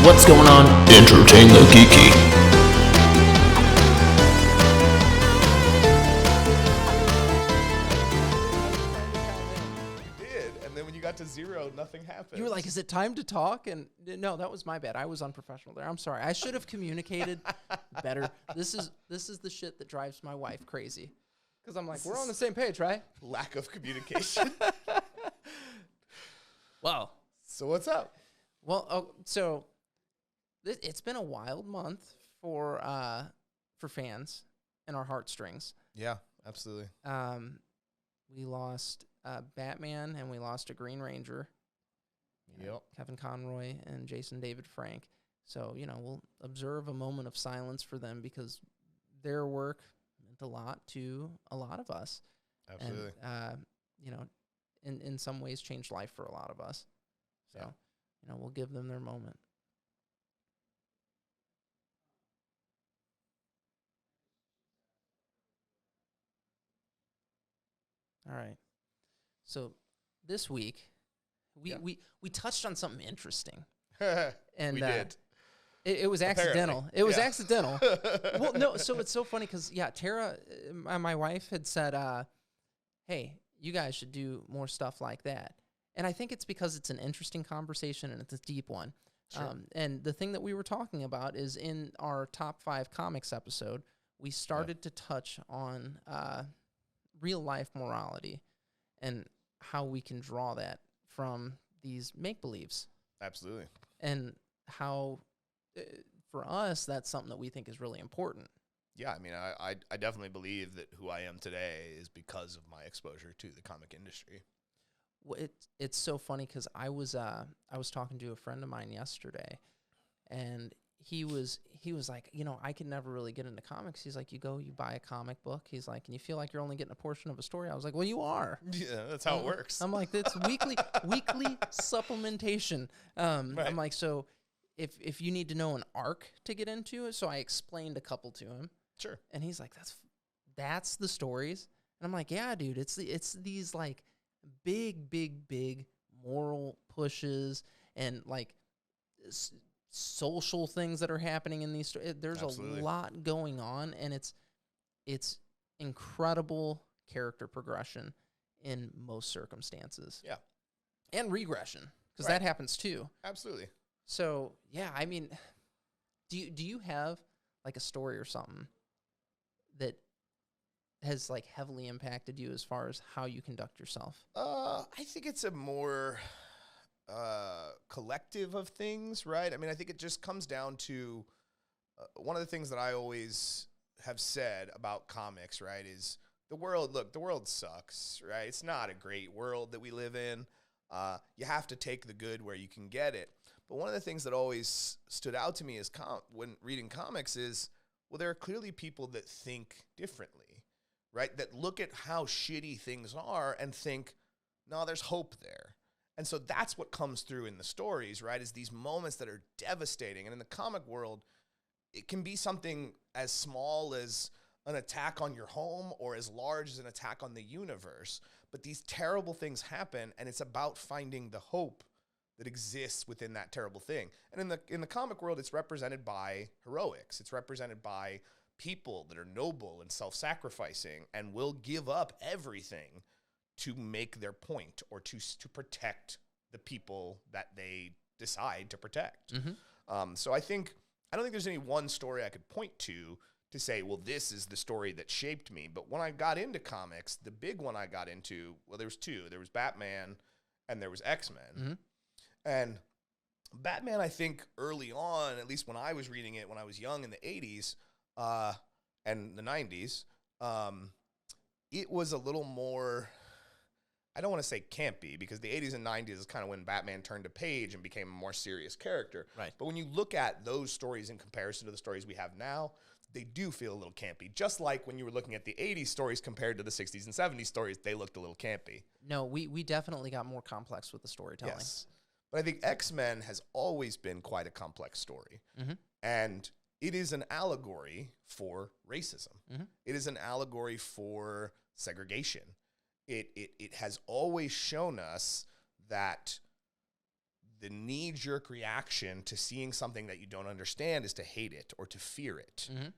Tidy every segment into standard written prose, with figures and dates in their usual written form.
What's going on? Entertain the geeky. You did, and then when you got to 0, nothing happened. You were like, is it time to talk? And no, that was my bad. I was unprofessional there. I'm sorry. I should have communicated better. This is the shit that drives my wife crazy. Because I'm like, we're on the same page, right? Lack of communication. Well. So what's up? Well, so it's been a wild month for fans and our heartstrings. Yeah, absolutely. We lost Batman and we lost a Green Ranger. Yep. Kevin Conroy and Jason David Frank. So, we'll observe a moment of silence for them because their work meant a lot to a lot of us. Absolutely. And, in some ways changed life for a lot of us. So, we'll give them their moment. All right. So this week, we touched on something interesting. And we did. It was accidental. Apparently. It was accidental. Well, no, so it's so funny because, Tara, my wife had said, hey, you guys should do more stuff like that. And I think it's because it's an interesting conversation and it's a deep one. Sure. And the thing that we were talking about is in our top 5 comics episode, we started to touch on real life morality and how we can draw that from these make-believes. Absolutely. And how, for us, that's something that we think is really important. Yeah, I mean, I definitely believe that who I am today is because of my exposure to the comic industry. Well, it's so funny because I was talking to a friend of mine yesterday, and he was like, I could never really get into comics. He's like, you buy a comic book. He's like, and you feel like you're only getting a portion of a story. I was like, well, you are. Yeah, that's how it works. I'm like, it's weekly supplementation. Right. I'm like, so if you need to know an arc to get into it, so I explained a couple to him. Sure. And he's like, that's the stories. And I'm like, yeah, dude, it's these like big moral pushes and like social things that are happening in these. There's Absolutely. a lot going on, and it's incredible character progression in most circumstances. Yeah, and regression because Right. that happens too. absolutely. So yeah, I mean, do you have like a story or something that has like heavily impacted you as far as how you conduct yourself? I think it's a more collective of things, right? I mean, I think it just comes down to one of the things that I always have said about comics, right, is the world sucks, right? It's not a great world that we live in. You have to take the good where you can get it. But one of the things that always stood out to me is when reading comics is, well, there are clearly people that think differently, right? That look at how shitty things are and think, no, there's hope there. And so that's what comes through in the stories, right? Is these moments that are devastating. And in the comic world, it can be something as small as an attack on your home or as large as an attack on the universe. But these terrible things happen, and it's about finding the hope that exists within that terrible thing. And in the comic world, it's represented by heroics. It's represented by people that are noble and self-sacrificing and will give up everything to make their point or to protect the people that they decide to protect. Mm-hmm. So I don't think there's any one story I could point to say, well, this is the story that shaped me. But when I got into comics, the big one I got into, well, there was 2. There was Batman and there was X-Men. Mm-hmm. And Batman, I think early on, at least when I was reading it when I was young in the 80s and the 90s, it was a little more, I don't want to say campy, because the 80s and 90s is kind of when Batman turned a page and became a more serious character. Right. But when you look at those stories in comparison to the stories we have now, they do feel a little campy. Just like when you were looking at the 80s stories compared to the 60s and 70s stories, they looked a little campy. No, we definitely got more complex with the storytelling. Yes. But I think X-Men has always been quite a complex story. Mm-hmm. And it is an allegory for racism. Mm-hmm. It is an allegory for segregation. It has always shown us that the knee-jerk reaction to seeing something that you don't understand is to hate it or to fear it. Mm-hmm.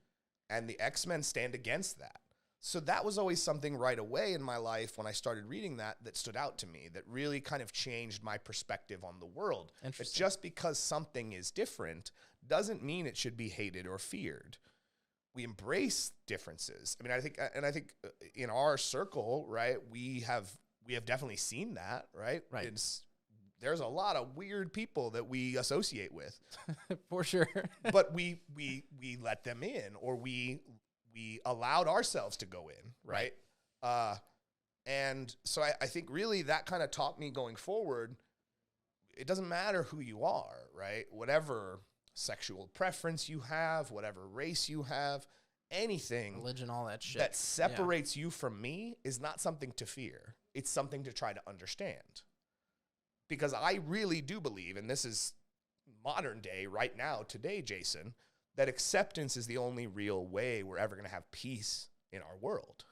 And the X-Men stand against that. So that was always something right away in my life when I started reading that stood out to me, that really kind of changed my perspective on the world. That just because something is different doesn't mean it should be hated or feared. We embrace differences. I mean, I think in our circle, right, we have definitely seen that, right? Right. There's a lot of weird people that we associate with. For sure. But we let them in, or we allowed ourselves to go in, right? And so I think really that kind of taught me going forward, it doesn't matter who you are, right? Whatever sexual preference you have, whatever race you have, anything, religion, all that shit that separates you from me is not something to fear. It's something to try to understand. Because I really do believe, and this is modern day, right now, today, Jason, that acceptance is the only real way we're ever going to have peace in our world.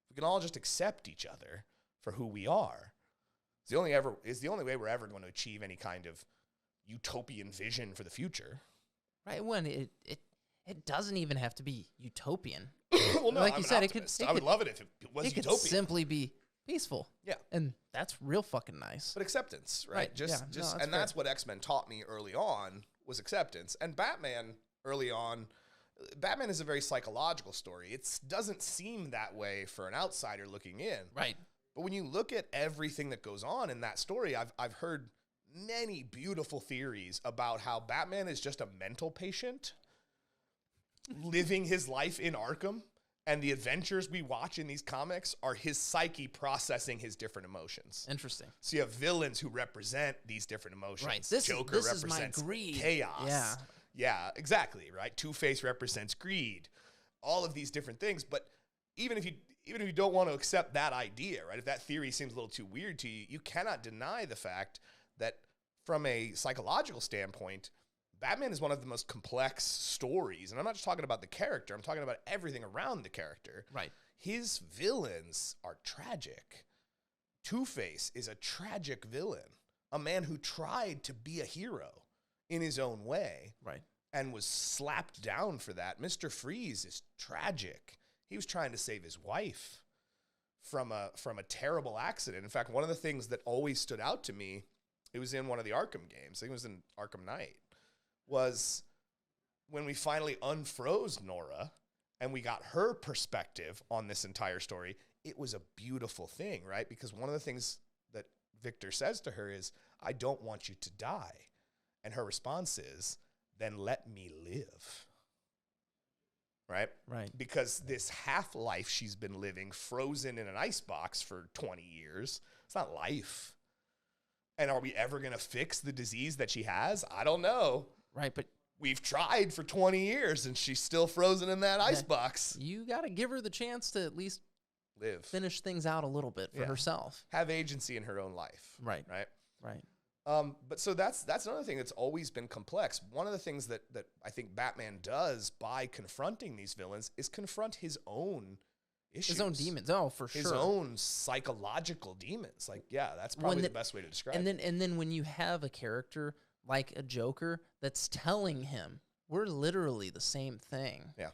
If we can all just accept each other for who we are, it's the only way we're ever going to achieve any kind of utopian vision for the future. Right, when it doesn't even have to be utopian. Well, no, like you said, I would love it if it was utopian. utopian. It could simply be peaceful. Yeah. And that's real fucking nice. But acceptance, right? Right. That's what X-Men taught me early on, was acceptance. And Batman, early on, Batman is a very psychological story. It doesn't seem that way for an outsider looking in. Right. But when you look at everything that goes on in that story, I've heard many beautiful theories about how Batman is just a mental patient living his life in Arkham, and the adventures we watch in these comics are his psyche processing his different emotions. Interesting. So you have villains who represent these different emotions. Right. Joker represents is my greed. Chaos. Yeah, exactly, right? Two-Face represents greed. All of these different things, but even if you don't want to accept that idea, right? If that theory seems a little too weird to you, you cannot deny the fact that from a psychological standpoint, Batman is one of the most complex stories. And I'm not just talking about the character. I'm talking about everything around the character. Right. His villains are tragic. Two-Face is a tragic villain. A man who tried to be a hero in his own way. Right. And was slapped down for that. Mr. Freeze is tragic. He was trying to save his wife from a terrible accident. In fact, one of the things that always stood out to me, it was in one of the Arkham games, I think it was in Arkham Knight, was when we finally unfroze Nora and we got her perspective on this entire story. It was a beautiful thing, right? Because one of the things that Victor says to her is, I don't want you to die. And her response is, then let me live. Right? Right. Because this half-life she's been living frozen in an icebox for 20 years, it's not life. And are we ever going to fix the disease that she has? I don't know. Right, but we've tried for 20 years and she's still frozen in that icebox. You got to give her the chance to at least live, finish things out a little bit for herself. Have agency in her own life. Right. Right. Right. But so that's another thing that's always been complex. One of the things that I think Batman does by confronting these villains is confront his own issues. His own demons. Oh, for sure. His own psychological demons. Like, yeah, that's probably the best way to describe it. And then when you have a character like a Joker that's telling him, we're literally the same thing. Yeah.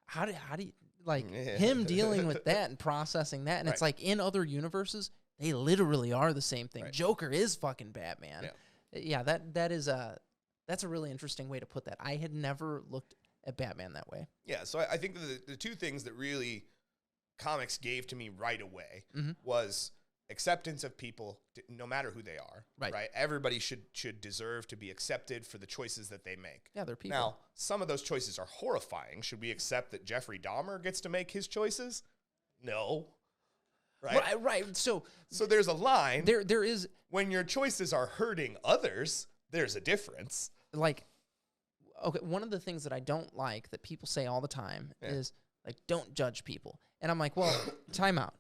How do you, like, him dealing with that and processing that, and it's like in other universes, they literally are the same thing. Right. Joker is fucking Batman. Yeah, that's a really interesting way to put that. I had never looked at Batman that way. Yeah, so I think the two things that really comics gave to me right away was acceptance of people, no matter who they are. Right? Everybody should deserve to be accepted for the choices that they make. Yeah, they're people. Now, some of those choices are horrifying. Should we accept that Jeffrey Dahmer gets to make his choices? No. Right. So there's a line. There is, when your choices are hurting others, there's a difference. Like, okay, one of the things that I don't like that people say all the time is, like, don't judge people. And I'm like, well, time out.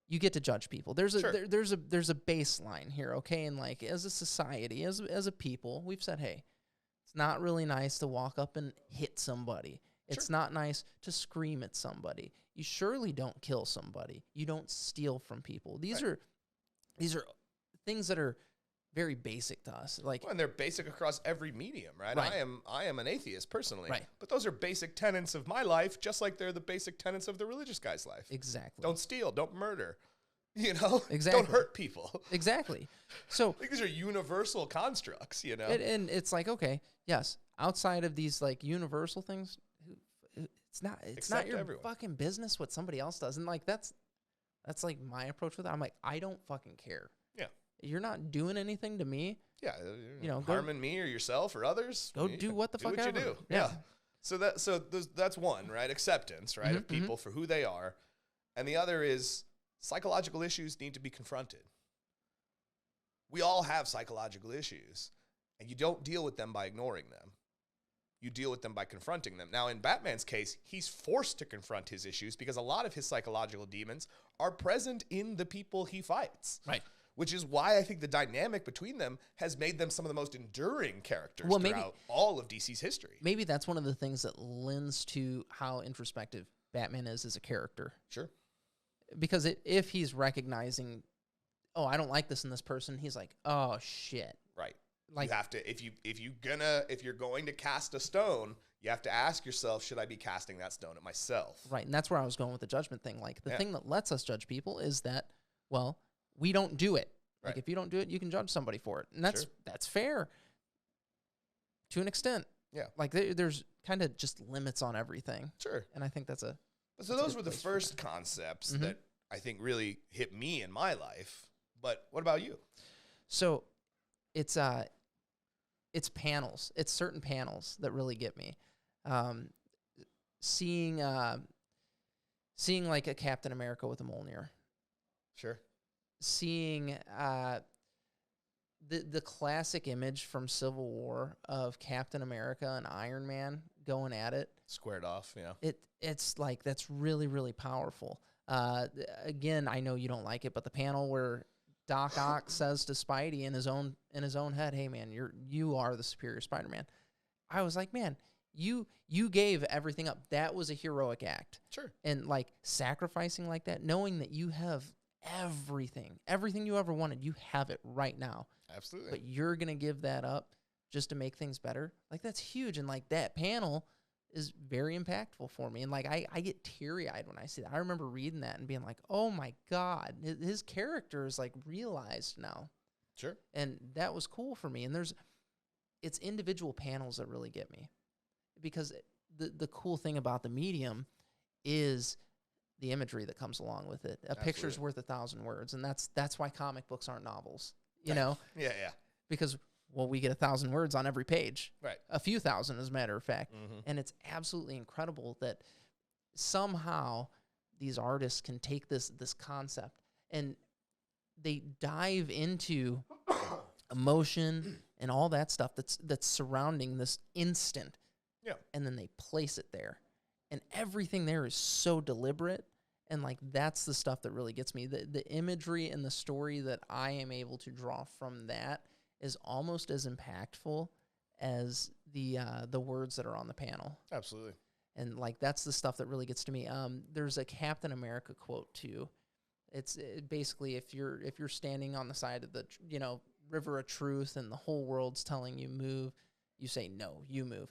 You get to judge people. There's a baseline here, okay? And, like, as a society, as a people, we've said, hey, it's not really nice to walk up and hit somebody. It's not nice to scream at somebody. You surely don't kill somebody. You don't steal from people. These are things that are very basic to us. Like, Well, and they're basic across every medium, right? Right. I am an atheist personally, Right. but those are basic tenets of my life, just like they're the basic tenets of the religious guy's life. exactly. Don't steal, don't murder, you know, Exactly. don't hurt people. Exactly. So, I think these are universal constructs, you know. and it's like, okay, yes, outside of these like universal things, it's not Accept your everyone. fucking business what somebody else does. And like that's like my approach with it. I'm like, I don't fucking care. Yeah. You're not doing anything to me. Yeah, You know, go- harming me or yourself or others. Go do what the fuck what you ever. do. Yeah. Yeah. So that's one, right? Acceptance, right, of people for who they are, and the other is psychological issues need to be confronted. We all have psychological issues, and you don't deal with them by ignoring them. You deal with them by confronting them. Now, in Batman's case, he's forced to confront his issues because a lot of his psychological demons are present in the people he fights. Right. Which is why I think the dynamic between them has made them some of the most enduring characters Well, maybe- throughout all of DC's history. Maybe that's one of the things that lends to how introspective Batman is as a character. Sure. Because if he's recognizing, oh, I don't like this in this person, he's like, oh shit. Right. Like, You have to if you're going to cast a stone, you have to ask yourself, should I be casting that stone at myself? right, and that's where I was going with the judgment thing. Like, the Yeah. thing that lets us judge people is that, well, we don't do it. Like, Right. if you don't do it, you can judge somebody for it, and that's Sure. that's fair to an extent. Yeah. Like, there's kind of just limits on everything, Sure. and I think that's a So That's a those good were the place for first concepts Mhm. that I think really hit me in my life. But what about you? So it's panels. It's certain panels that really get me. Seeing like a Captain America with a Mjolnir. Sure. Seeing the classic image from Civil War of Captain America and Iron Man going at it. Squared off, yeah. It's like, that's really, really powerful. Again, I know you don't like it, but the panel where Doc Ock says to Spidey in his own head, "Hey man, you are the superior Spider-Man." I was like, man, you gave everything up. That was a heroic act. Sure. And like sacrificing like that, knowing that you have everything you ever wanted, you have it right now. Absolutely. But you're going to give that up just to make things better. Like, that's huge. And like, that panel is very impactful for me. And like, I get teary-eyed when I see that. I remember reading that and being like, oh my God, his character is like realized now. Sure. And that was cool for me. And it's individual panels that really get me, because the cool thing about the medium is the imagery that comes along with it. A picture's Absolutely. worth 1,000 words. And that's why comic books aren't novels, you know, Yeah, yeah. because, well, we get 1,000 words on every page, Right. a few thousand, as a matter of fact. Mhm. And it's absolutely incredible that somehow these artists can take this concept and they dive into emotion and all that stuff that's surrounding this instant. Yeah. And then they place it there. And everything there is so deliberate. And like, that's the stuff that really gets me. The imagery and the story that I am able to draw from that is almost as impactful as the words that are on the panel. Absolutely. And like, that's the stuff that really gets to me. There's a Captain America quote too. It's basically, if you're standing on the side of the river of truth and the whole world's telling you move, you say no, you move.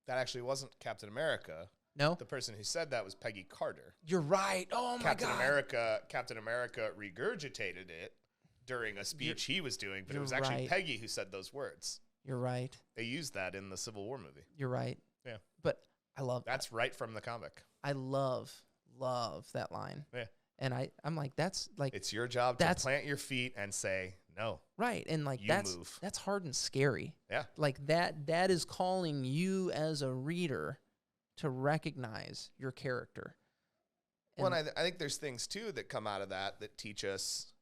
That actually wasn't Captain America. No, The person who said that was Peggy Carter. you're right. Oh my Captain God. Captain America regurgitated it during a speech he was doing, but it you're was actually right. Peggy who said those words. You're right. They used that in the Civil War movie. You're right. Yeah. But I love That's right from the comic. I love that line. Yeah. And I'm like, that's like, It's your job to That's- plant your feet and say, no. right. And like, You that's move. that's hard and scary. Yeah. Like, that is calling you as a reader to recognize your character. Well, and I think there's things, too, that come out of that teach us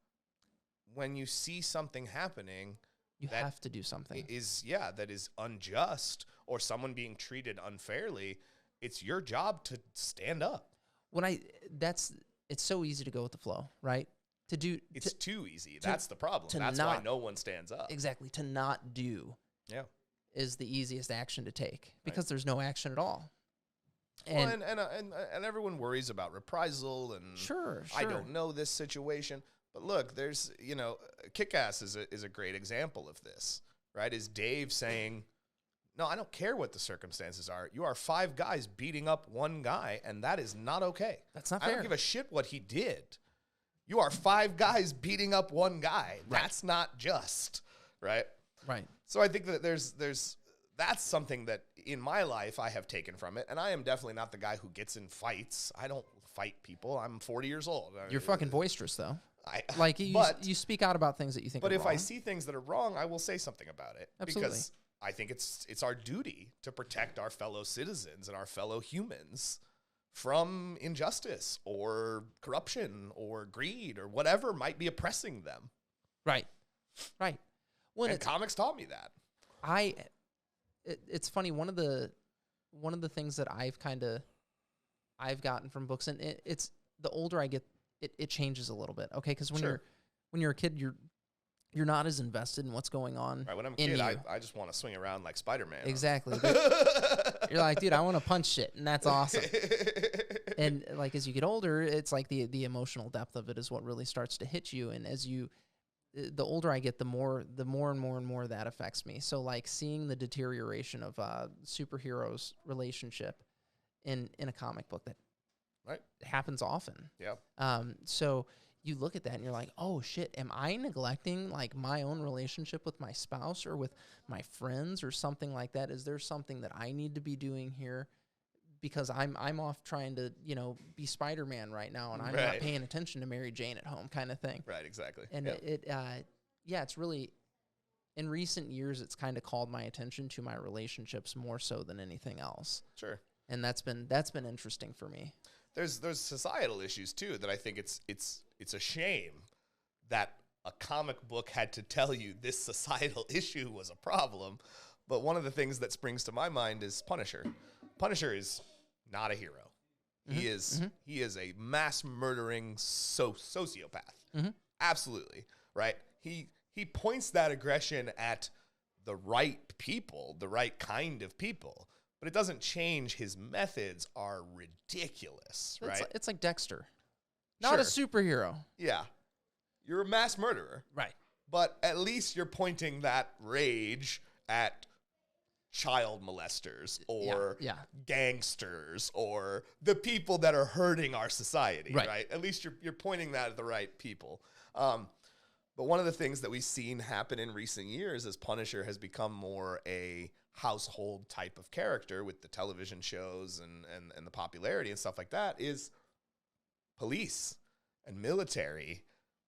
when you see something happening you that have to do something. that is unjust or someone being treated unfairly, it's your job to stand up. It's so easy to go with the flow, right? It's too easy. That's the problem. That's why no one stands up. Exactly. To not do Yeah. is the easiest action to take, because there's no action at all. And everyone worries about reprisal and Sure. I don't know this situation. But look, there's, Kick-Ass is a great example of this, right? Is Dave saying, no, I don't care what the circumstances are. You are 5 guys beating up one guy, and that is not okay. That's not I fair. don't give a shit what he did. You are 5 guys beating up one guy. Right. That's not just, right? Right. So I think that that's something that in my life I have taken from it, and I am definitely not the guy who gets in fights. I don't fight people. I'm 40 years old. You're fucking boisterous, though. You speak out about things that you think are wrong. But if I see things that are wrong, I will say something about it. Absolutely. Because I think it's our duty to protect our fellow citizens and our fellow humans from injustice or corruption or greed or whatever might be oppressing them. Right. Right. And comics taught me that. It's funny, one of the things that I've gotten from books, and it's the older I get, it changes a little bit. Okay, because when you're a kid, you're not as invested in what's going on. Right, when I'm a kid, I just want to swing around like Spider-Man. Exactly. You're like, dude, I want to punch shit, and that's awesome. And like as you get older, it's like the emotional depth of it is what really starts to hit you. And the older I get, the more and more that affects me. So like seeing the deterioration of superheroes' relationship in a comic book that happens often. Yeah. So you look at that and you're like, oh shit, am I neglecting like my own relationship with my spouse or with my friends or something like that? Is there something that I need to be doing here? Because I'm off trying to, be Spider-Man right now, and I'm not paying attention to Mary Jane at home, kind of thing. Right, exactly. And it's really, in recent years, it's kind of called my attention to my relationships more so than anything else. Sure. And that's been interesting for me. There's societal issues too that I think it's a shame that a comic book had to tell you this societal issue was a problem. But one of the things that springs to my mind is Punisher. Punisher is not a hero. Mm-hmm. He is a mass murdering sociopath. Mm-hmm. Absolutely, right? He points that aggression at the right people, the right kind of people, but it doesn't change his methods are ridiculous, right? It's like Dexter. Not a superhero. Yeah. You're a mass murderer. Right. But at least you're pointing that rage at child molesters or gangsters or the people that are hurting our society, right? At least you're pointing that at the right people. But one of the things that we've seen happen in recent years is Punisher has become more a household type of character with the television shows and the popularity and stuff like that is police and military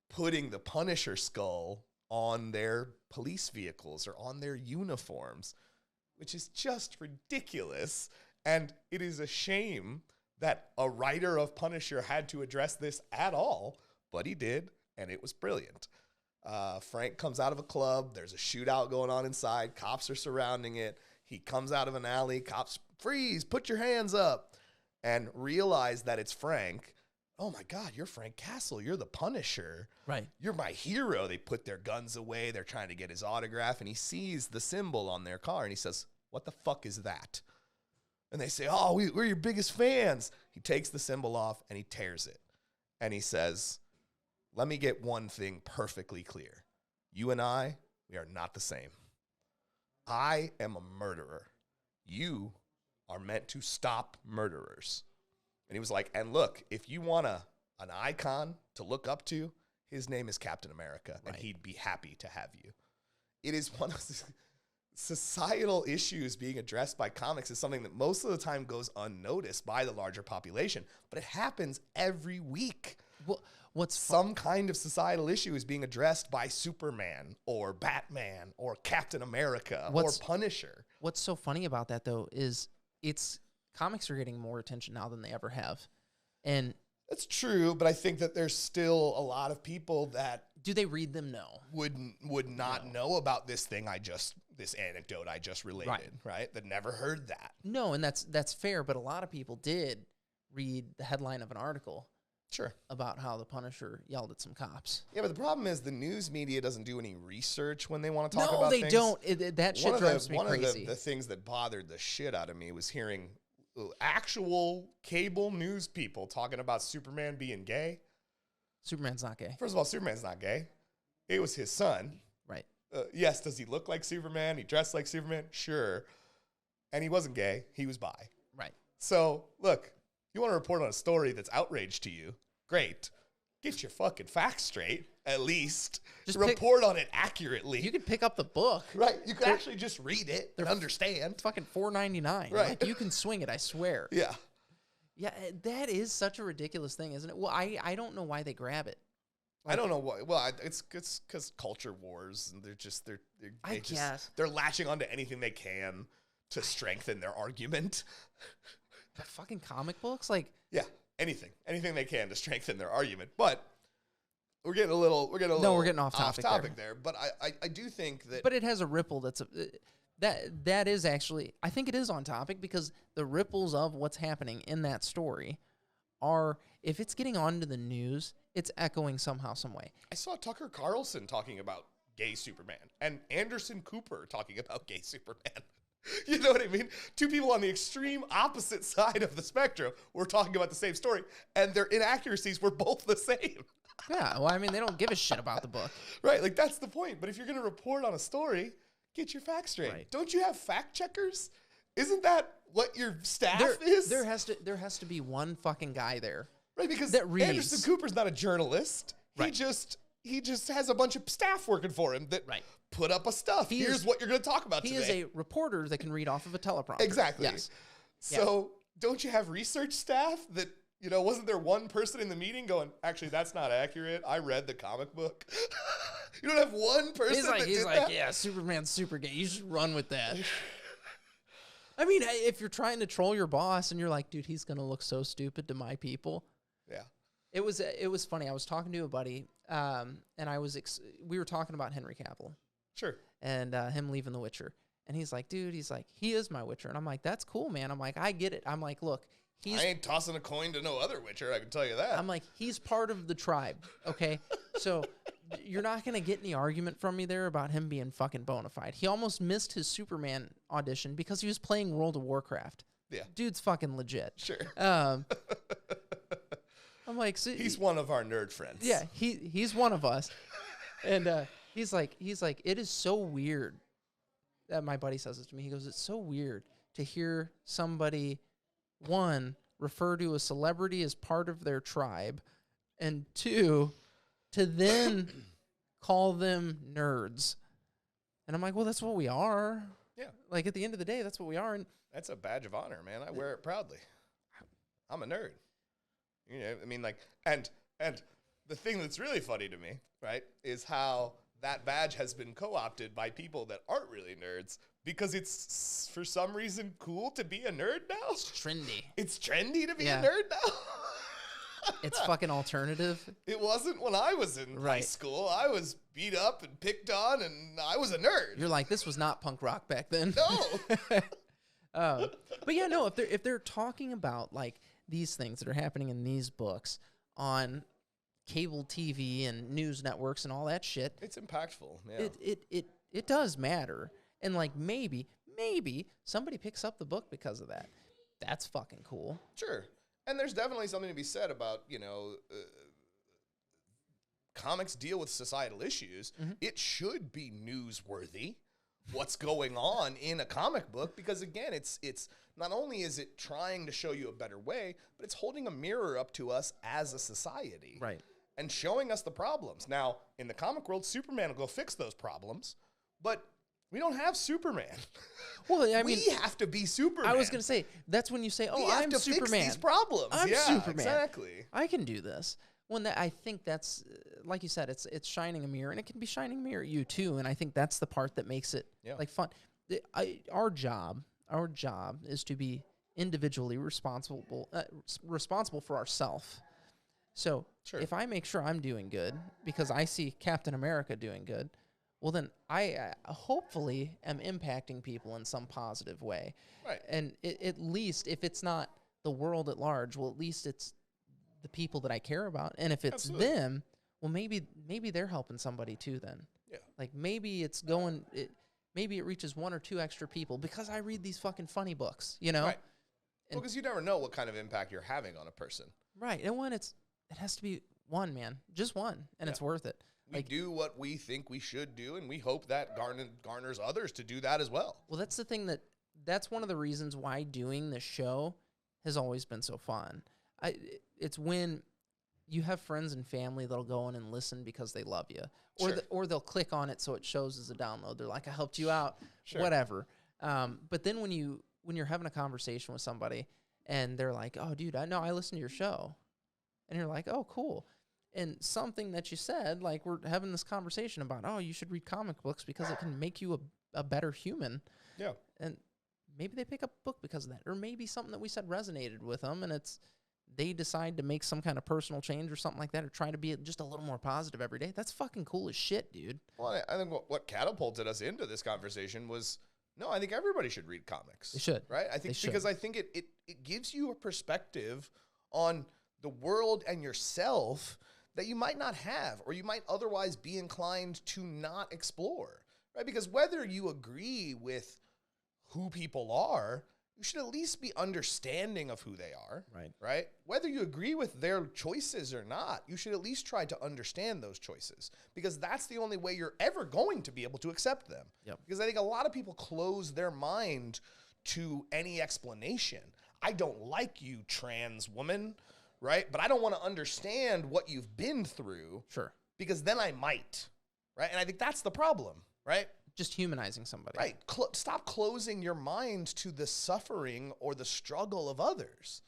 putting the Punisher skull on their police vehicles or on their uniforms, which is just ridiculous. And it is a shame that a writer of Punisher had to address this at all, but he did, and it was brilliant. Frank comes out of a club. There's a shootout going on inside. Cops are surrounding it. He comes out of an alley. Cops, freeze, put your hands up, and realize that it's Frank. Oh, my God, you're Frank Castle. You're the Punisher. Right. You're my hero. They put their guns away. They're trying to get his autograph, and he sees the symbol on their car, and he says, what the fuck is that? And they say, oh, we're your biggest fans. He takes the symbol off, and he tears it. And he says, let me get one thing perfectly clear. You and I, we are not the same. I am a murderer. You are meant to stop murderers. And he was like, and look, if you want an icon to look up to, his name is Captain America, and he'd be happy to have you. It is one of the societal issues being addressed by comics is something that most of the time goes unnoticed by the larger population, but it happens every week. Well, some kind of societal issue is being addressed by Superman or Batman or Captain America or Punisher. What's so funny about that, though, is comics are getting more attention now than they ever have. And that's true, but I think that there's still a lot of people that do they read them? No. Would not know about this anecdote I just related, right? That never heard that. No, and that's fair, but a lot of people did read the headline of an article. Sure. About how the Punisher yelled at some cops. Yeah, but the problem is the news media doesn't do any research when they want to talk about things. No, they don't. That shit drives me crazy. One of the things that bothered the shit out of me was hearing actual cable news people talking about Superman being gay. Superman's not gay. First of all, Superman's not gay. It was his son. Right. Yes, does he look like Superman? He dressed like Superman? Sure. And he wasn't gay. He was bi. Right. So, look, you want to report on a story that's outrage to you? Great. Get your fucking facts straight, at least. Just report on it accurately. You could pick up the book. Right. You could actually just read it and understand. It's fucking $4.99. Right. Like, you can swing it, I swear. Yeah. Yeah, that is such a ridiculous thing, isn't it? Well, I don't know why they grab it. I don't know why. Well, it's because culture wars, and they're latching onto anything they can to strengthen their argument. But fucking comic books, like, yeah, anything they can to strengthen their argument. But we're getting off topic there. But I do think that. But it has a ripple that's that is actually, I think it is on topic, because the ripples of what's happening in that story are, if it's getting onto the news, it's echoing somehow, some way. I saw Tucker Carlson talking about gay Superman and Anderson Cooper talking about gay Superman. You know what I mean? Two people on the extreme opposite side of the spectrum were talking about the same story, and their inaccuracies were both the same. Yeah, well, I mean, they don't give a shit about the book. Right, like that's the point. But if you're going to report on a story, get your facts straight. Right. Don't you have fact checkers? Isn't that what your staff is? There has to be one fucking guy there. Right, because that reads. Anderson Cooper's not a journalist. Right. He just has a bunch of staff working for him that put up a stuff. Here's what you're going to talk about today. He is a reporter that can read off of a teleprompter. Exactly. Yes. So don't you have research staff that, wasn't there one person in the meeting going, actually, that's not accurate. I read the comic book. You don't have one person He's like, that? Yeah, Superman's super gay. You should run with that. I mean, if you're trying to troll your boss and you're like, dude, he's going to look so stupid to my people. Yeah. It was funny. I was talking to a buddy, and we were talking about Henry Cavill. Sure. And him leaving The Witcher. And he's like, dude, he is my Witcher. And I'm like, that's cool, man. I'm like, I get it. I'm like, look, I ain't tossing a coin to no other Witcher, I can tell you that. I'm like, he's part of the tribe, okay? So you're not going to get any argument from me there about him being fucking bona fide. He almost missed his Superman audition because he was playing World of Warcraft. Yeah. Dude's fucking legit. Sure. I'm like... So, he's one of our nerd friends. Yeah, he's one of us. And he's like, it is so weird. My buddy says this to me. He goes, it's so weird to hear somebody... one, refer to a celebrity as part of their tribe, and two, to then call them nerds. And I'm like, well, that's what we are. Yeah. Like, at the end of the day, that's what we are. And that's a badge of honor, man. I wear it proudly. I'm a nerd. I mean, like, and the thing that's really funny to me, right, is how that badge has been co-opted by people that aren't really nerds, because it's, for some reason, cool to be a nerd now. It's trendy. It's trendy to be a nerd now. It's fucking alternative. It wasn't when I was in high school. I was beat up and picked on, and I was a nerd. You're like, this was not punk rock back then. No. But yeah, no, if they're talking about, like, these things that are happening in these books on cable TV and news networks and all that shit, it's impactful. Yeah. It does matter. And like maybe somebody picks up the book because of that. That's fucking cool. Sure. And there's definitely something to be said about, comics deal with societal issues. Mm-hmm. It should be newsworthy what's going on in a comic book, because again, it's not only is it trying to show you a better way, but it's holding a mirror up to us as a society. Right. And showing us the problems. Now, in the comic world, Superman will go fix those problems, but we don't have Superman. Well, I mean, we have to be Superman. I was going to say, that's when you say, oh, I'm to Superman. Fix these problems. I'm Superman. Exactly. I can do this. I think that's, like you said, it's shining a mirror, and it can be shining a mirror at you too. And I think that's the part that makes it like fun. Our job is to be individually responsible for ourselves. So if I make sure I'm doing good because I see Captain America doing good, well, then I hopefully am impacting people in some positive way. Right. And at least if it's not the world at large, well, at least it's the people that I care about. And if it's them, well, maybe they're helping somebody too then. Yeah. Like maybe maybe it reaches one or two extra people because I read these fucking funny books, Right. Because you never know what kind of impact you're having on a person. Right. And when it has to be One, man. Just one. And it's worth it. We do what we think we should do, and we hope that garners others to do that as well. Well, that's the thing that's one of the reasons why doing the show has always been so fun. It's when you have friends and family that'll go in and listen because they love you, or they'll click on it so it shows as a download. They're like, I helped you out, whatever. But then when you're having a conversation with somebody and they're like, oh, dude, I know I listen to your show, and you're like, oh, cool. And something that you said, like we're having this conversation about, oh, you should read comic books because it can make you a better human. Yeah. And maybe they pick up a book because of that. Or maybe something that we said resonated with them, and they decide to make some kind of personal change or something like that, or try to be just a little more positive every day. That's fucking cool as shit, dude. Well, I think what catapulted us into this conversation was, no, I think everybody should read comics. They should. Right? I think because I think it gives you a perspective on the world and yourself that you might not have, or you might otherwise be inclined to not explore, right? Because whether you agree with who people are, you should at least be understanding of who they are, right? Whether you agree with their choices or not, you should at least try to understand those choices, because that's the only way you're ever going to be able to accept them. Yep. Because I think a lot of people close their mind to any explanation. I don't like you, trans woman, right? But I don't want to understand what you've been through. Sure. Because then I might, right? And I think that's the problem, right? Just humanizing somebody. Right. Stop closing your mind to the suffering or the struggle of others.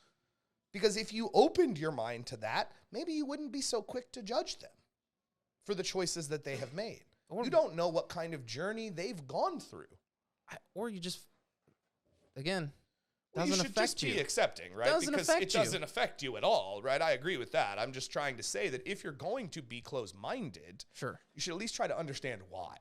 Because if you opened your mind to that, maybe you wouldn't be so quick to judge them for the choices that they have made. You don't know what kind of journey they've gone through. Or you just, again, well, you should just be accepting, right? Because it doesn't affect you at all, right? I agree with that. I'm just trying to say that if you're going to be closed-minded, sure, you should at least try to understand why.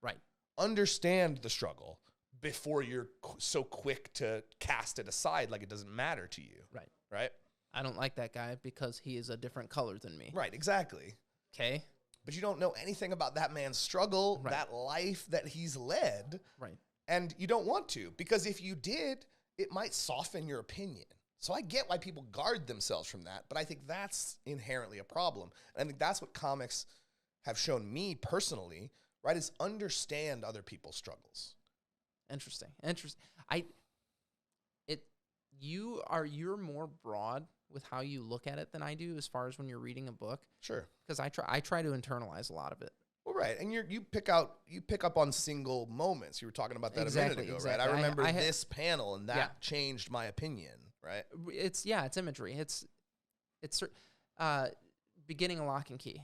Right. Understand the struggle before you're so quick to cast it aside like it doesn't matter to you. Right. Right? I don't like that guy because he is a different color than me. Right, exactly. Okay. But you don't know anything about that man's struggle, that life that he's led. Right. And you don't want to, because if you did, it might soften your opinion. So I get why people guard themselves from that, but I think that's inherently a problem. And I think that's what comics have shown me personally, right, is understand other people's struggles. Interesting. You're more broad with how you look at it than I do as far as when you're reading a book. Sure. Because I try to internalize a lot of it. Well, right, and you pick up on single moments. You were talking about that a minute ago, right? I remember this panel, and that changed my opinion, right? It's imagery. It's beginning a Lock and Key.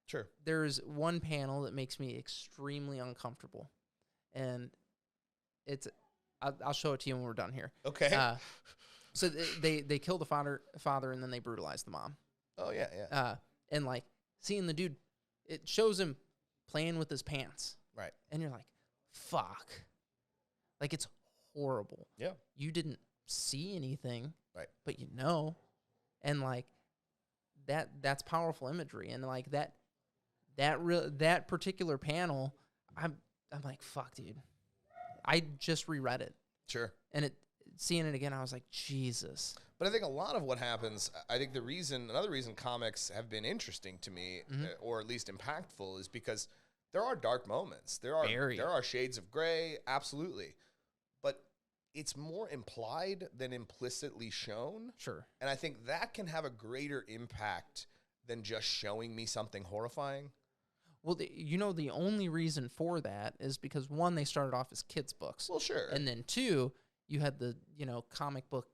Sure. There's one panel that makes me extremely uncomfortable, and I'll show it to you when we're done here. Okay. So they kill the father, and then they brutalize the mom. Oh yeah. And like seeing the dude, it shows him playing with his pants. Right. And you're like, fuck. Like, it's horrible. Yeah. You didn't see anything. Right. But you know. And like that's powerful imagery. And like that particular panel, I'm like, fuck, dude. I just reread it. Sure. And seeing it again, I was like, Jesus. But I think a lot of what happens, I think another reason comics have been interesting to me, or at least impactful, is because there are dark moments. There are shades of gray, absolutely. But it's more implied than implicitly shown. Sure. And I think that can have a greater impact than just showing me something horrifying. Well, the only reason for that is because, one, they started off as kids' books. Well, sure. And then, two, you had the, comic book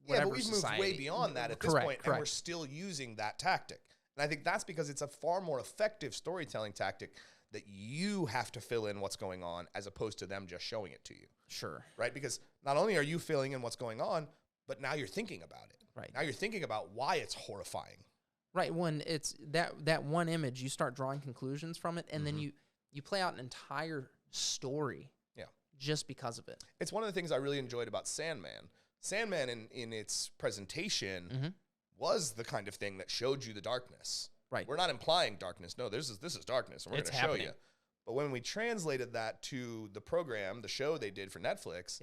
yeah, but we've moved way beyond that at this point, and we're still using that tactic. And I think that's because it's a far more effective storytelling tactic that you have to fill in what's going on as opposed to them just showing it to you. Sure. Right? Because not only are you filling in what's going on, but now you're thinking about it. Right. Now you're thinking about why it's horrifying. Right. When it's that one image, you start drawing conclusions from it, and then you play out an entire story. Yeah. Just because of it. It's one of the things I really enjoyed about Sandman. Sandman in its presentation was the kind of thing that showed you the darkness. Right. We're not implying darkness. No, this is darkness, and we're going to show you. But when we translated that to the show they did for Netflix,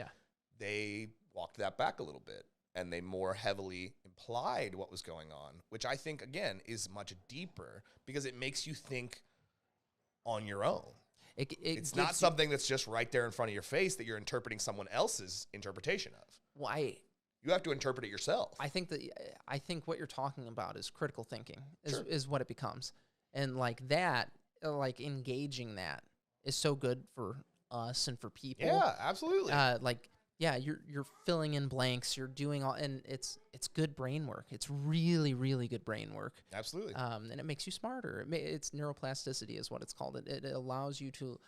they walked that back a little bit, and they more heavily implied what was going on, which I think, again, is much deeper because it makes you think on your own. It's not something that's just right there in front of your face that you're interpreting someone else's interpretation of. Why? You have to interpret it yourself. I think what you're talking about is critical thinking Sure. is what it becomes. And like that, like engaging that is so good for us and for people. Yeah, absolutely. You're filling in blanks, you're doing all, and it's good brain work. It's really, really good brain work. Absolutely. And it makes you smarter. It's neuroplasticity is what it's called. It allows you to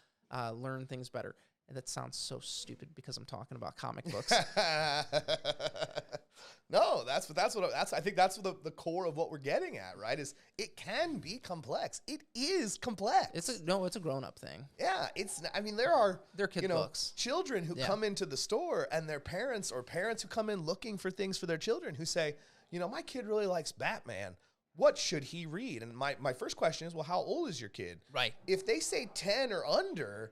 learn things better. And that sounds so stupid because I'm talking about comic books. No, I think that's the core of what we're getting at, right? Is it can be complex. It is complex. It's a grown-up thing. Yeah, they're kid books. Children who come into the store and their parents or parents who come in looking for things for their children who say, my kid really likes Batman. What should he read? And my first question is, well, how old is your kid? Right. If they say 10 or under,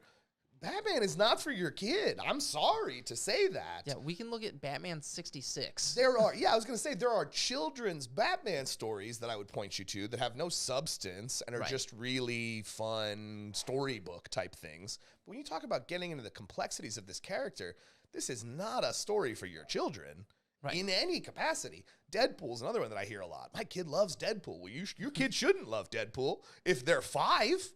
Batman is not for your kid. I'm sorry to say that. Yeah, we can look at Batman 66. I was going to say, there are children's Batman stories that I would point you to that have no substance and are just really fun storybook type things. But when you talk about getting into the complexities of this character, this is not a story for your children. Right. In any capacity. Deadpool's another one that I hear a lot. My kid loves Deadpool. Well, your kid shouldn't love Deadpool. If they're 5,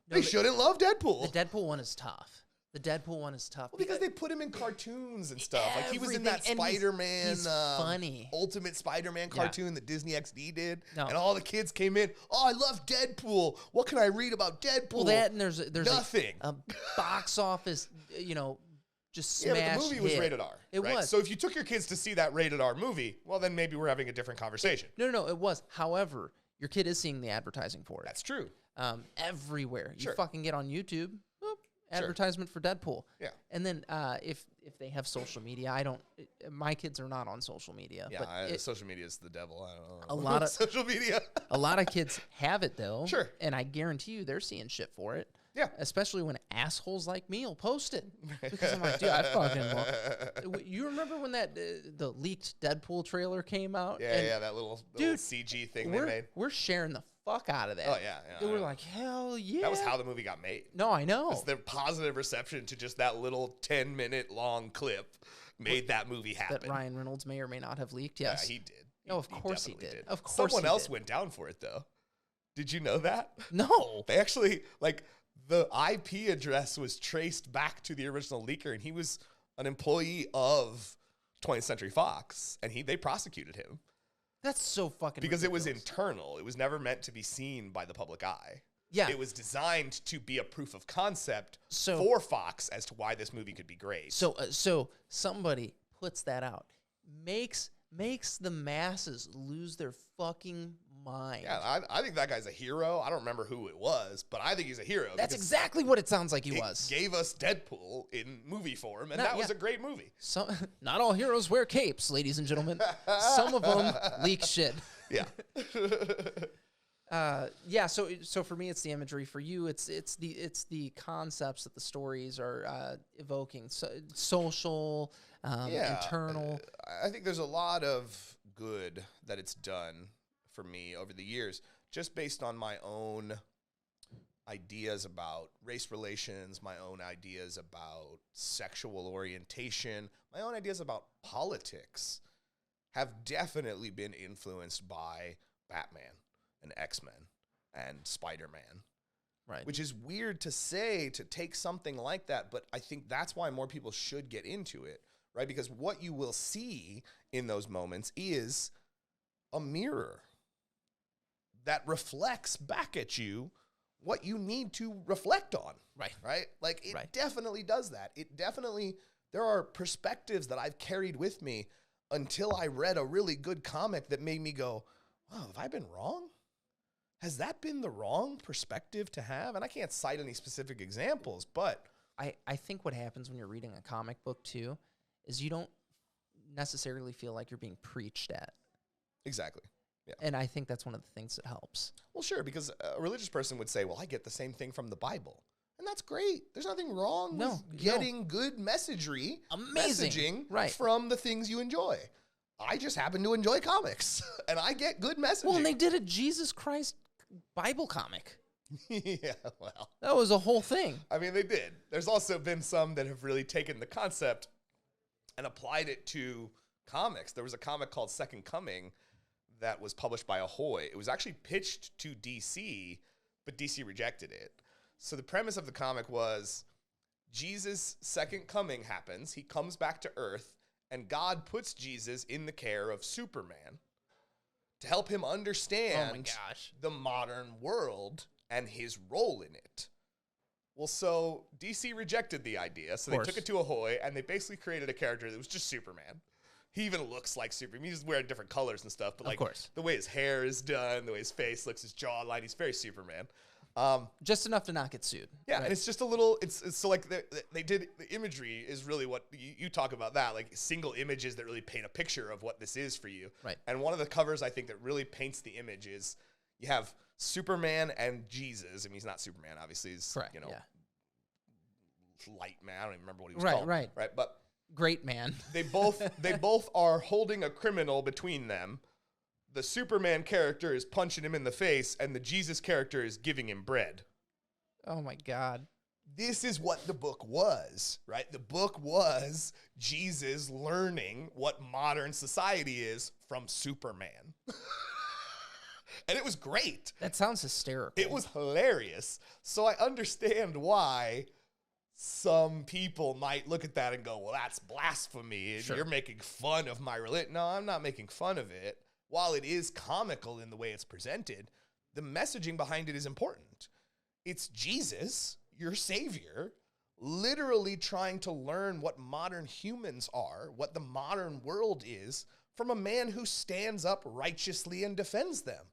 they shouldn't love Deadpool. The Deadpool one is tough. Well, because they put him in cartoons and stuff. Like he was in that Spider-Man, he's funny. Ultimate Spider-Man cartoon that Disney XD did. No. And all the kids came in, I love Deadpool. What can I read about Deadpool? Well, that and there's nothing. A box office, just smash but the movie was rated R. It was. So if you took your kids to see that rated R movie, well, then maybe we're having a different conversation. No, it was. However, your kid is seeing the advertising for it. That's true. Everywhere. Sure. You fucking get on YouTube, advertisement for Deadpool. Yeah. And then if they have social media, my kids are not on social media. Yeah, but social media is the devil. I don't know. A lot of social media. A lot of kids have it though. Sure. And I guarantee you they're seeing shit for it. Yeah. Especially when assholes like me will post it. Because I'm like, dude, I fucking love. You remember when the leaked Deadpool trailer came out? Yeah, that little CG thing they made. We're sharing the fuck out of that. Oh, yeah. We're like, hell yeah. That was how the movie got made. No, I know. It's the positive reception to just that little 10-minute long clip made that movie happen. That Ryan Reynolds may or may not have leaked, yes. Yeah, he did. No, of course he did. Of course Someone else went down for it, though. Did you know that? No. They actually, the IP address was traced back to the original leaker, and he was an employee of 20th Century Fox, and they prosecuted him. That's so fucking because ridiculous. It was internal. It was never meant to be seen by the public eye. Yeah. It was designed to be a proof of concept for Fox as to why this movie could be great. So somebody puts that out, makes the masses lose their fucking mind. Yeah, I think that guy's a hero. I don't remember who it was, but I think he's a hero. That's exactly what it sounds like he was. Gave us Deadpool in movie form, and that was a great movie. Not all heroes wear capes, ladies and gentlemen. Some of them leak shit. Yeah. So for me, it's the imagery. For you, it's the concepts that the stories are evoking. So, social, internal. I think there's a lot of good that it's done for me over the years, just based on my own ideas about race relations, my own ideas about sexual orientation, my own ideas about politics have definitely been influenced by Batman and X-Men and Spider-Man. Right. Which is weird to say, to take something like that, but I think that's why more people should get into it, right? Because what you will see in those moments is a mirror that reflects back at you what you need to reflect on. Right? Like, it definitely does that. There are perspectives that I've carried with me until I read a really good comic that made me go, wow, have I been wrong? Has that been the wrong perspective to have? And I can't cite any specific examples, but I think what happens when you're reading a comic book too is you don't necessarily feel like you're being preached at. Exactly. Yeah. And I think that's one of the things that helps. Well, sure, because a religious person would say, well, I get the same thing from the Bible. And that's great. There's nothing wrong with getting good messaging from the things you enjoy. I just happen to enjoy comics, and I get good messaging. Well, and they did a Jesus Christ Bible comic. Yeah, well. That was a whole thing. I mean, they did. There's also been some that have really taken the concept and applied it to comics. There was a comic called Second Coming that was published by Ahoy. It was actually pitched to DC, but DC rejected it. So the premise of the comic was Jesus' second coming happens. He comes back to Earth, and God puts Jesus in the care of Superman to help him understand the modern world and his role in it. Well, so DC rejected the idea, so they took it to Ahoy, and they basically created a character that was just Superman. He even looks like Superman. He's wearing different colors and stuff, but like the way his hair is done, the way his face looks, his jawline, he's very Superman. Just enough to not get sued. Yeah, and it's just a little, it's so like they did, the imagery is really what, you talk about that, like single images that really paint a picture of what this is for you. Right. And one of the covers I think that really paints the image is you have Superman and Jesus. I mean, he's not Superman, obviously. He's, correct, light man. I don't even remember what he was called. Right. But great man. They both are holding a criminal between them. The Superman character is punching him in the face, and the Jesus character is giving him bread. Oh my God. This is what the book was, right? The book was Jesus learning what modern society is from Superman. And it was great. That sounds hysterical. It was hilarious. So I understand why some people might look at that and go, well, that's blasphemy. Sure. You're making fun of my religion. No, I'm not making fun of it. While it is comical in the way it's presented, the messaging behind it is important. It's Jesus, your savior, literally trying to learn what modern humans are, what the modern world is, from a man who stands up righteously and defends them,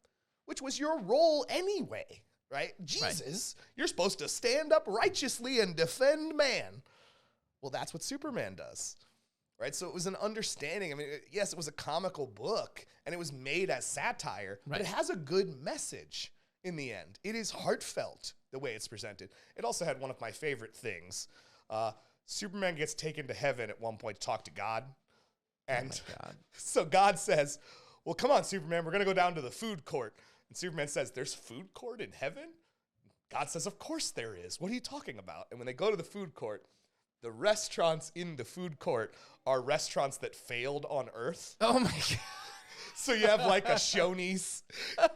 which was your role anyway, right? Jesus, you're supposed to stand up righteously and defend man. Well, that's what Superman does, right? So it was an understanding. I mean, yes, it was a comical book, and it was made as satire, but it has a good message in the end. It is heartfelt the way it's presented. It also had one of my favorite things. Superman gets taken to heaven at one point to talk to God. And so God says, well, come on, Superman, we're going to go down to the food court. And Superman says, there's food court in heaven? God says, of course there is. What are you talking about? And when they go to the food court, the restaurants in the food court are restaurants that failed on Earth. Oh my God. So you have like a Shoney's,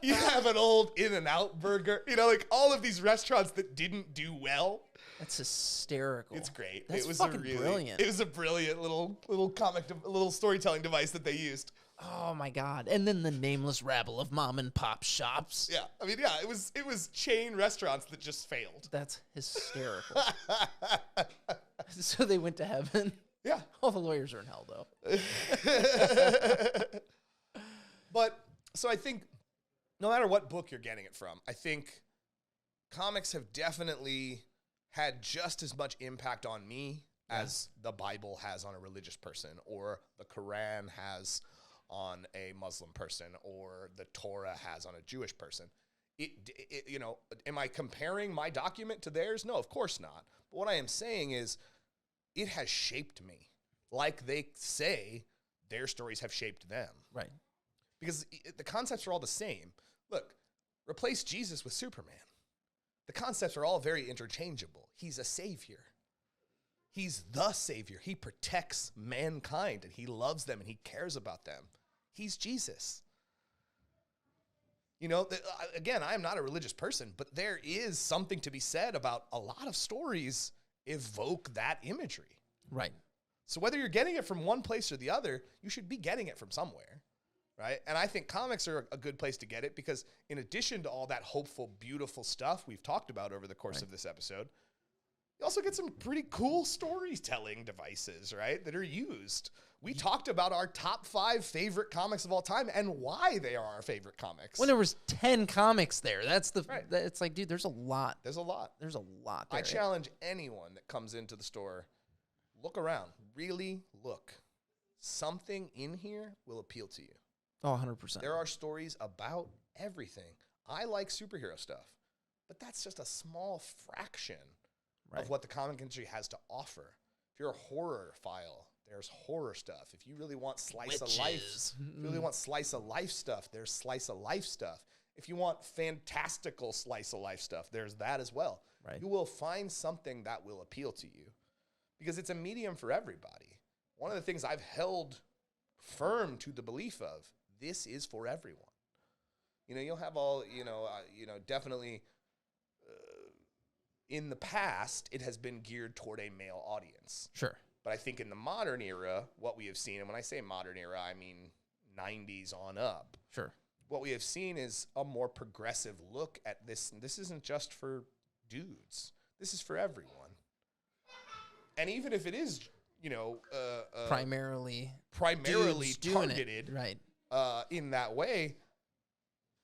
you have an old In-N-Out burger, you know, like all of these restaurants that didn't do well. That's hysterical. It's great. That's it was fucking brilliant. It was a brilliant little comic, little storytelling device that they used. Oh my God. And then the nameless rabble of mom and pop shops. Yeah. I mean, yeah, it was chain restaurants that just failed. That's hysterical. So they went to heaven. Yeah. All the lawyers are in hell though. But so I think no matter what book you're getting it from, I think comics have definitely had just as much impact on me as the Bible has on a religious person, or the Quran has on a Muslim person, or the Torah has on a Jewish person. You know, am I comparing my document to theirs? No, of course not. But what I am saying is it has shaped me. Like they say, their stories have shaped them. Right. Because the concepts are all the same. Look, replace Jesus with Superman. The concepts are all very interchangeable. He's a savior. He's the savior. He protects mankind, and he loves them, and he cares about them. He's Jesus. You know, again, I am not a religious person, but there is something to be said about a lot of stories evoke that imagery. Right. So whether you're getting it from one place or the other, you should be getting it from somewhere. Right? And I think comics are a good place to get it because in addition to all that hopeful, beautiful stuff we've talked about over the course of this episode, you also get some pretty cool storytelling devices, right, that are used. We talked about our top 5 favorite comics of all time and why they are our favorite comics. When there was 10 comics there, that's the, it's like, dude, there's a lot. There's a lot. There's a lot there. I challenge anyone that comes into the store, look around, really look. Something in here will appeal to you. Oh, 100%. There are stories about everything. I like superhero stuff, but that's just a small fraction of what the comic industry has to offer. If you're a horror file, there's horror stuff. If you really want slice of life, if you really want slice of life stuff, there's slice of life stuff. If you want fantastical slice of life stuff, there's that as well. Right. You will find something that will appeal to you because it's a medium for everybody. One of the things I've held firm to the belief of, this is for everyone. You'll have all, definitely in the past, it has been geared toward a male audience. Sure. But I think in the modern era, what we have seen, and when I say modern era, I mean 90s on up. Sure. What we have seen is a more progressive look at this. And this isn't just for dudes. This is for everyone. And even if it is, primarily targeted right. In that way,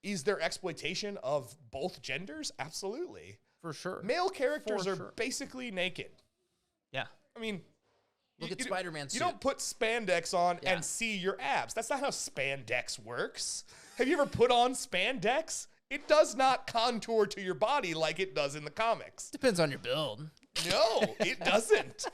is there exploitation of both genders? Absolutely. For sure. Male characters are basically naked. Yeah. I mean, look at Spider-Man's You suit. don't put spandex on and see your abs. That's not how spandex works. Have you ever put on spandex? It does not contour to your body like it does in the comics. Depends on your build. No, it doesn't.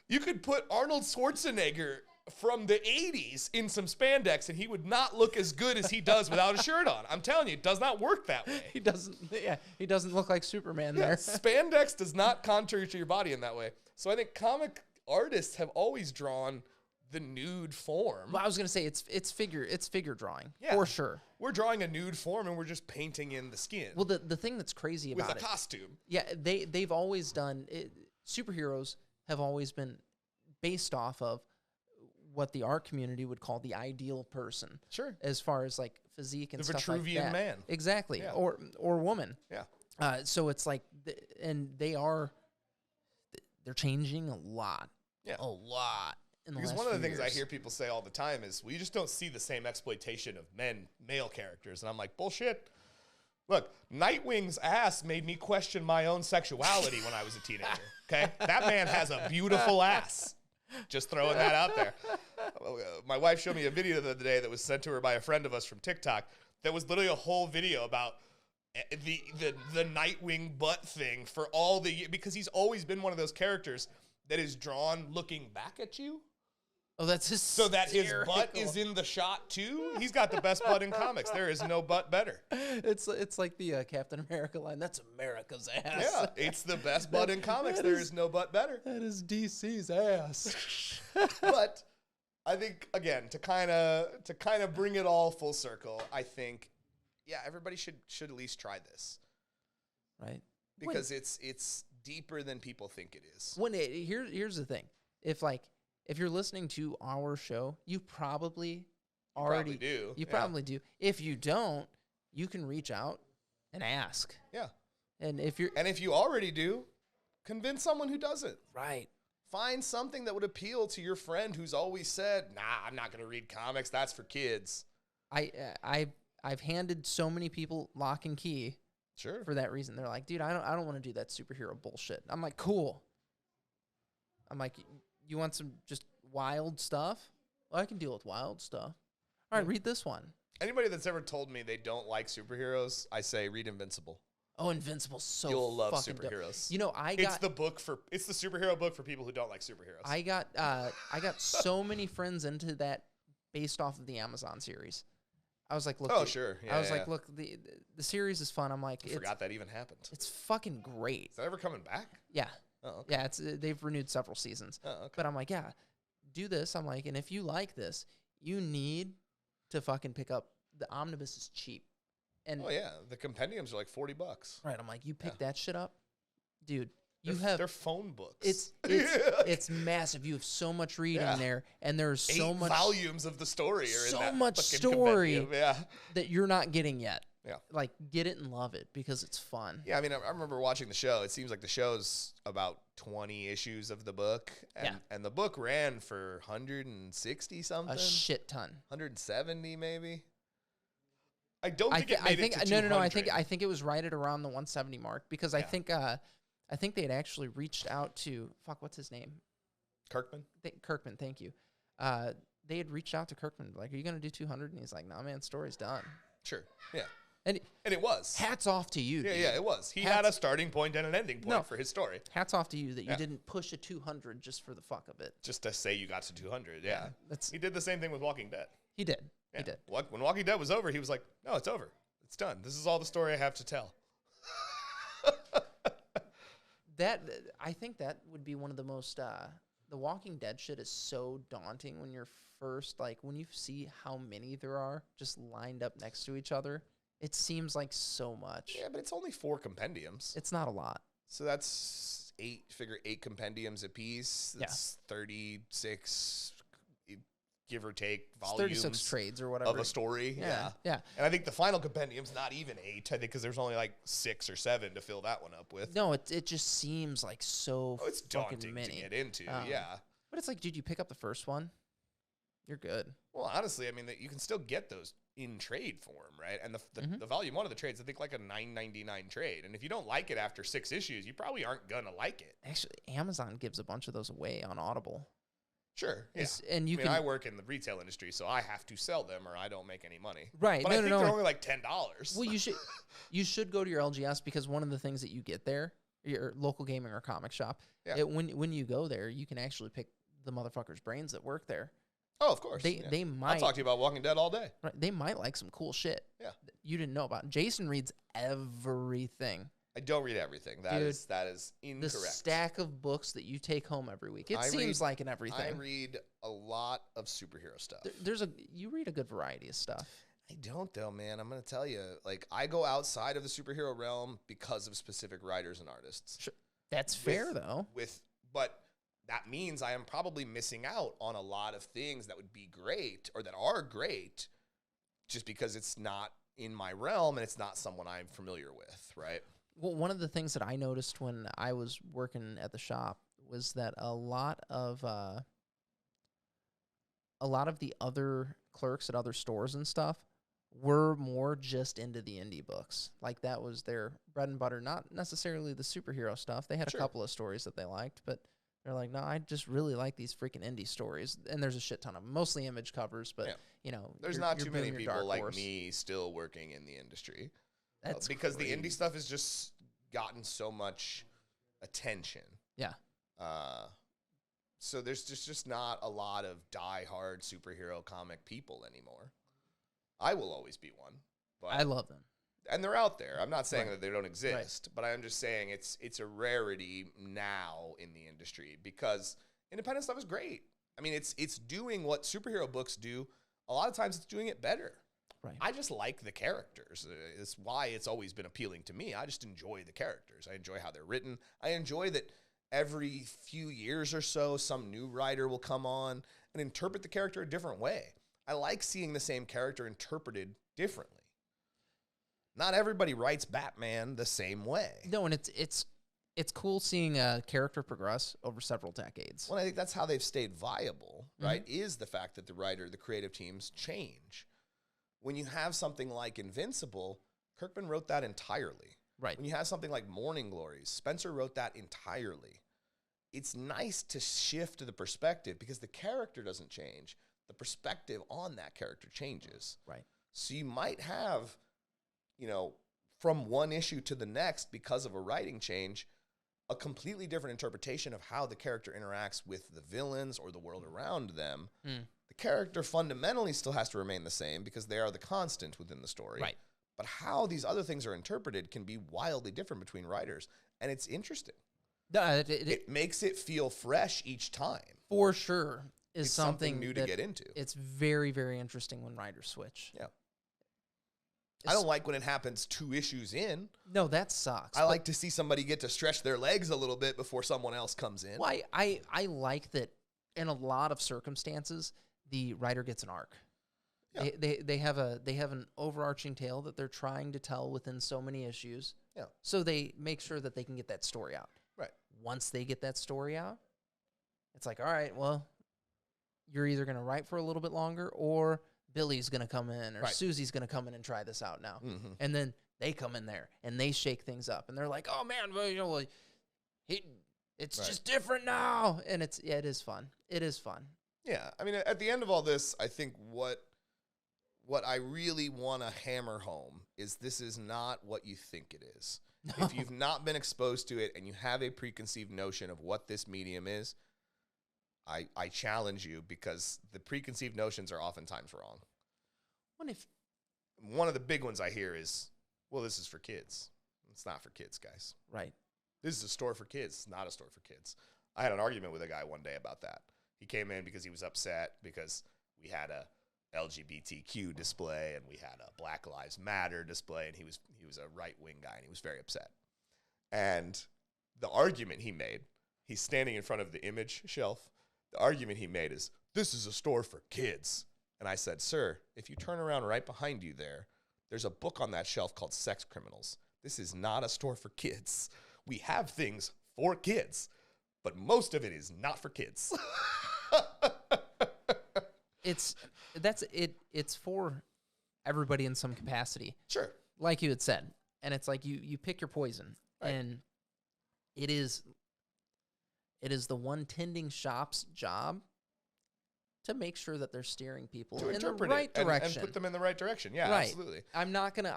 You could put Arnold Schwarzenegger from the 80s in some spandex and he would not look as good as he does without a shirt on. I'm telling you, it does not work that way. He doesn't look like Superman there. Spandex does not contour to your body in that way. So I think comic artists have always drawn the nude form. Well, I was gonna say it's figure drawing Yeah. for sure. We're drawing a nude form and we're just painting in the skin. Well, the thing that's crazy with about a costume. yeah, they've always done it. Superheroes have always been based off of what the art community would call the ideal person. Sure. As far as like physique and The stuff like Vitruvian that. man. Exactly. Yeah. Or woman. Yeah. So it's like, and they're changing a lot. Yeah. A lot. Because one of the things I hear people say all the time is, well, you just don't see the same exploitation of male characters. And I'm like, bullshit. Look, Nightwing's ass made me question my own sexuality when I was a teenager. Okay? That man has a beautiful ass. Just throwing that out there. My wife showed me a video the other day that was sent to her by a friend of us from TikTok that was literally a whole video about the Nightwing butt thing for all the, because he's always been one of those characters that is drawn looking back at you. Oh, that's his. So that his butt is in the shot too. He's got the best butt in comics. There is no butt better. It's like the Captain America line. That's America's ass. Yeah, it's the best butt in comics. There is no butt better. That is DC's ass. But I think again to kind of bring it all full circle, I think everybody should at least try this. Right. Because it's deeper than people think it is. Here's the thing. If you're listening to our show, you probably already do. You probably do. If you don't, you can reach out and ask. Yeah. And if you already do, convince someone who doesn't. Right. Find something that would appeal to your friend who's always said, "Nah, I'm not going to read comics. That's for kids." I've handed so many people Lock and Key. Sure. For that reason, they're like, "Dude, I don't want to do that superhero bullshit." I'm like, "Cool." I'm like, "You want some just wild stuff? Well, I can deal with wild stuff. All right, read this one." Anybody that's ever told me they don't like superheroes, I say read Invincible. Oh, Invincible's so You'll love fucking superheroes. dope. You know, it's the superhero book for people who don't like superheroes. I got so many friends into that based off of the Amazon series. I was like, look. Oh, sure. Yeah, I was like, look, the series is fun. I'm like, I forgot that even happened. It's fucking great. Is that ever coming back? Yeah. Oh, okay. Yeah, they've renewed several seasons. Oh, okay. But I'm like, yeah, do this. I'm like, and if you like this, you need to fucking pick up the omnibus is cheap. And oh yeah, the compendiums are like $40. Right. I'm like, you pick that shit up, dude. They're phone books. It's massive. You have so much reading there, and there's so 8 much volumes of the story. So in that much fucking story that you're not getting yet. Yeah, like get it and love it because it's fun. Yeah, I mean, I remember watching the show. It seems like the show's about 20 issues of the book, and the book ran for 160 something, a shit ton, 170 maybe. I don't think it made it to 200. No. I think it was right at around the 170 mark because I think they had actually reached out to what's his name? Kirkman. Kirkman, thank you. They had reached out to Kirkman like, "Are you gonna do 200?" And he's like, "Nah, man, story's done." Sure. Yeah. And it was. hats off to you, Yeah, dude. yeah, it was. He had a starting point and an ending point for his story. Hats off to you that you didn't push a 200 just for the fuck of it. Just to say you got to 200, yeah. That's He did the same thing with Walking Dead. He did. Yeah. He did. When Walking Dead was over, he was like, no, it's over. It's done. This is all the story I have to tell. I think that would be one of the most, the Walking Dead shit is so daunting when you're first, like, when you see how many there are just lined up next to each other. It seems like so much. Yeah, but it's only 4 compendiums. It's not a lot. So that's 8 compendiums apiece. That's 36, give or take, It's volumes 36 trades or whatever. of a story. Yeah. And I think the final compendium's not even 8, I think, because there's only like 6 or 7 to fill that one up with. No, it just seems like so It's fucking daunting many. to get into, yeah. But it's like, dude, you pick up the first one, you're good. Well, honestly, I mean, you can still get those in trade form, right? And the volume 1 of the trades, I think, like a $9.99 trade. And if you don't like it after 6 issues, you probably aren't gonna like it. Actually, Amazon gives a bunch of those away on Audible. Sure, yeah. And you I work in the retail industry, so I have to sell them or I don't make any money. Right. But I think they're only like $10. Well, you should go to your LGS, because one of the things that you get there, your local gaming or comic shop, when you go there, you can actually pick the motherfuckers' brains that work there. Oh, of course. They might. I'll talk to you about Walking Dead all day. Right, they might like some cool shit. Yeah. You didn't know about. Jason reads everything. I don't read everything. That is incorrect. The stack of books that you take home every week. It seems like an everything. I read a lot of superhero stuff. You read a good variety of stuff. I don't though, man. I'm gonna tell you, like, I go outside of the superhero realm because of specific writers and artists. Sure. That's fair though. But that means I am probably missing out on a lot of things that would be great or that are great, just because it's not in my realm and it's not someone I'm familiar with, right? Well, one of the things that I noticed when I was working at the shop was that a lot of the other clerks at other stores and stuff were more just into the indie books. Like, that was their bread and butter, not necessarily the superhero stuff. They had a couple of stories that they liked, but they're like, no, I just really like these freaking indie stories. And there's a shit ton of them, mostly image covers, but you know, there's not too many people like me still working in the industry. That's because crazy. the indie stuff has just gotten so much attention. Yeah. So there's just not a lot of die-hard superhero comic people anymore. I will always be one. But I love them. And they're out there. I'm not saying that they don't exist, but I'm just saying it's a rarity now in the industry because independent stuff is great. I mean, it's doing what superhero books do. A lot of times it's doing it better. Right. I just like the characters. It's why it's always been appealing to me. I just enjoy the characters. I enjoy how they're written. I enjoy that every few years or so, some new writer will come on and interpret the character a different way. I like seeing the same character interpreted differently. Not everybody writes Batman the same way. No, and it's cool seeing a character progress over several decades. Well, I think that's how they've stayed viable, right? Is the fact that the creative teams change. When you have something like Invincible, Kirkman wrote that entirely. Right. When you have something like Morning Glories, Spencer wrote that entirely. It's nice to shift the perspective because the character doesn't change. The perspective on that character changes. Right. So you might have, from one issue to the next, because of a writing change, a completely different interpretation of how the character interacts with the villains or the world around them. The character fundamentally still has to remain the same because they are the constant within the story. Right. But how these other things are interpreted can be wildly different between writers, and it's interesting. It makes it feel fresh each time. For sure. It's something new to get into. It's very, very interesting when writers switch. Yeah. I don't like when it happens 2 issues in. No, that sucks. I like to see somebody get to stretch their legs a little bit before someone else comes in. Well, I like that in a lot of circumstances, the writer gets an arc. Yeah. They have an overarching tale that they're trying to tell within so many issues. Yeah. So they make sure that they can get that story out. Right. Once they get that story out, it's like, all right, well, you're either going to write for a little bit longer or Billy's going to come in or Susie's going to come in and try this out now. Mm-hmm. And then they come in there and they shake things up and they're like, oh man, well, it's just different now. And it is fun. It is fun. Yeah. I mean, at the end of all this, I think what what I really want to hammer home is this is not what you think it is. No. If you've not been exposed to it and you have a preconceived notion of what this medium is, I challenge you, because the preconceived notions are oftentimes wrong. One of the big ones I hear is, well, this is for kids. It's not for kids, guys. Right. This is a store for kids. It's not a store for kids. I had an argument with a guy one day about that. He came in because he was upset because we had a LGBTQ display and we had a Black Lives Matter display, and he was a right-wing guy, and he was very upset. And the argument he made, he's standing in front of the image shelf. The argument he made is, this is a store for kids. And I said, sir, if you turn around right behind you there's a book on that shelf called Sex Criminals. This is not a store for kids. We have things for kids, but most of it is not for kids. It's for everybody in some capacity. Sure. Like you had said. And it's like you pick your poison. Right. And it is the one tending shop's job to make sure that they're steering people To in the interpret right it direction. and put them in the right direction. Yeah, Right. absolutely. I'm not gonna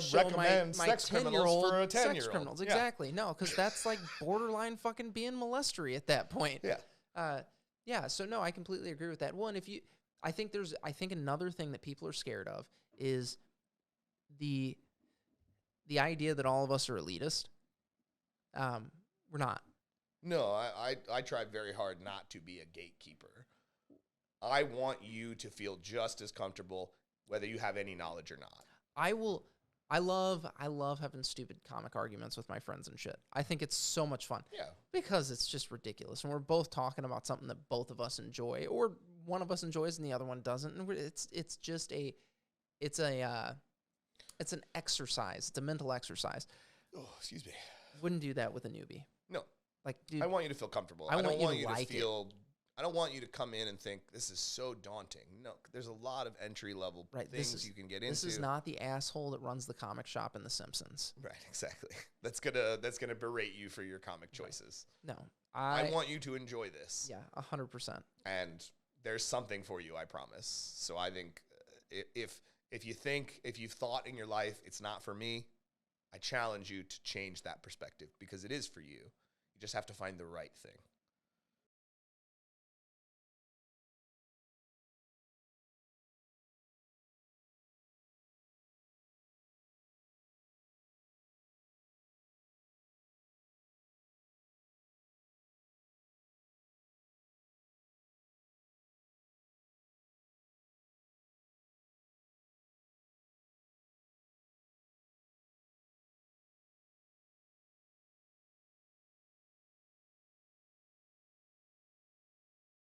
show my recommend sex criminals 10-year-old for a 10-year-old. sex criminals. Yeah. Exactly. No, because that's like borderline fucking being molestery at that point. Yeah. Yeah. So no, I completely agree with that. One, I think another thing that people are scared of is the idea that all of us are elitist. We're not. No, I try very hard not to be a gatekeeper. I want you to feel just as comfortable whether you have any knowledge or not. I love having stupid comic arguments with my friends and shit. I think it's so much fun. Yeah. Because it's just ridiculous. And we're both talking about something that both of us enjoy, or one of us enjoys and the other one doesn't. And it's an exercise. It's a mental exercise. Oh, excuse me. Wouldn't do that with a newbie. No. Like, dude, I want you to feel comfortable. I don't want you want to you like to feel I don't want you to come in and think this is so daunting. No, there's a lot of entry-level things you can get into. This is not the asshole that runs the comic shop in The Simpsons. Right, exactly. That's gonna berate you for your comic choices. No. I want you to enjoy this. Yeah, 100%. And there's something for you, I promise. So I think if you've thought in your life it's not for me, I challenge you to change that perspective, because it is for you. You just have to find the right thing.